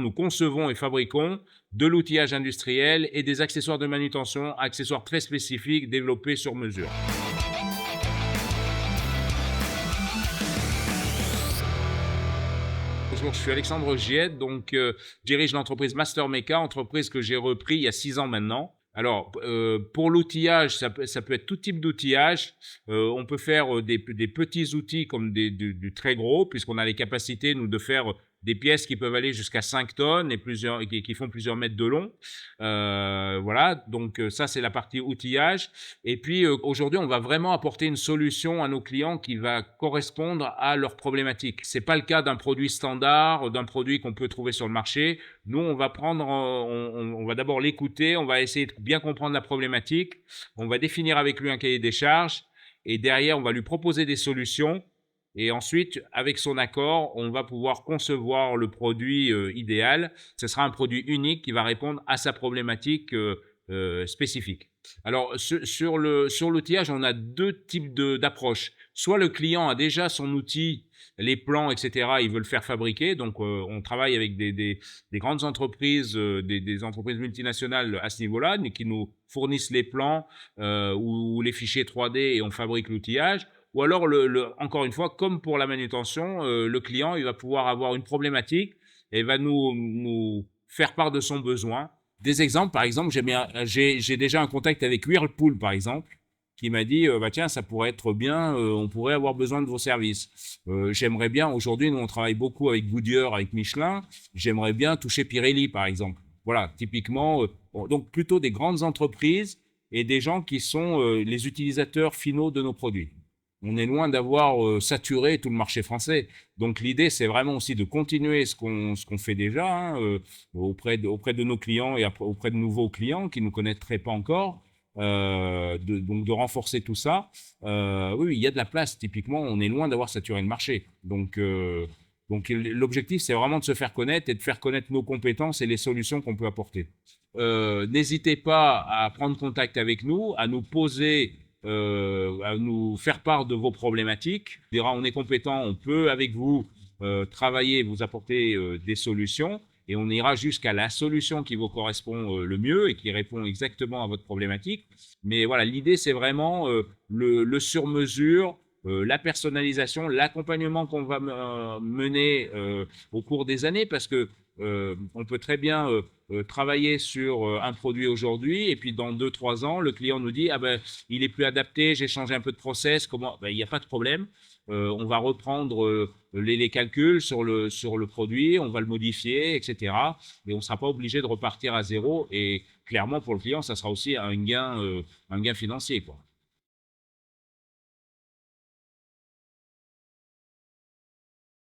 Nous concevons et fabriquons de l'outillage industriel et des accessoires de manutention, accessoires très spécifiques développés sur mesure. Bonjour, je suis Alexandre Giette, je dirige l'entreprise Master Mecha, entreprise que j'ai repris il y a 6 ans maintenant. Alors, pour l'outillage, ça peut être tout type d'outillage. On peut faire des petits outils comme du très gros, puisqu'on a les capacités, nous, de faire des pièces qui peuvent aller jusqu'à 5 tonnes et qui font plusieurs mètres de long. Voilà, donc ça, c'est la partie outillage. Et puis, aujourd'hui, on va vraiment apporter une solution à nos clients qui va correspondre à leurs problématiques. C'est pas le cas d'un produit standard, d'un produit qu'on peut trouver sur le marché. Nous, on va prendre, on va d'abord l'écouter, on va essayer de bien comprendre la problématique, on va définir avec lui un cahier des charges et derrière, on va lui proposer des solutions et ensuite, avec son accord, on va pouvoir concevoir le produit idéal. Ce sera un produit unique qui va répondre à sa problématique spécifique. Alors, sur l'outillage, on a deux types d'approches. Soit le client a déjà son outil, les plans, etc., il veut le faire fabriquer. Donc, on travaille avec des grandes entreprises, des entreprises multinationales à ce niveau-là, qui nous fournissent les plans ou les fichiers 3D et on fabrique l'outillage. Ou alors, encore une fois, comme pour la manutention, le client il va pouvoir avoir une problématique et va nous faire part de son besoin. Des exemples, par exemple, j'ai déjà un contact avec Whirlpool, par exemple, qui m'a dit bah tiens, ça pourrait être bien, on pourrait avoir besoin de vos services. J'aimerais bien, aujourd'hui, nous on travaille beaucoup avec Goodyear, avec Michelin, j'aimerais bien toucher Pirelli, par exemple. Voilà, typiquement, donc plutôt des grandes entreprises et des gens qui sont les utilisateurs finaux de nos produits. On est loin d'avoir saturé tout le marché français. Donc l'idée, c'est vraiment aussi de continuer ce qu'on fait déjà hein, auprès de nos clients et auprès de nouveaux clients qui ne nous connaîtraient pas encore. Donc de renforcer tout ça. Oui, il y a de la place. Typiquement, on est loin d'avoir saturé le marché. Donc l'objectif, c'est vraiment de se faire connaître et de faire connaître nos compétences et les solutions qu'on peut apporter. N'hésitez pas à prendre contact avec nous, à nous poser à nous faire part de vos problématiques. On dira on est compétent, on peut avec vous travailler, vous apporter des solutions et on ira jusqu'à la solution qui vous correspond le mieux et qui répond exactement à votre problématique. Mais voilà, l'idée c'est vraiment le sur-mesure, la personnalisation, l'accompagnement qu'on va mener au cours des années parce que on peut très bien travailler sur un produit aujourd'hui et puis dans 2-3 ans, le client nous dit « Ah ben, il est plus adapté, j'ai changé un peu de process. » Comment ben, il n'y a pas de problème. On va reprendre les calculs sur le produit, on va le modifier, etc. Et on ne sera pas obligé de repartir à zéro. Et clairement, pour le client, ça sera aussi un gain financier, quoi.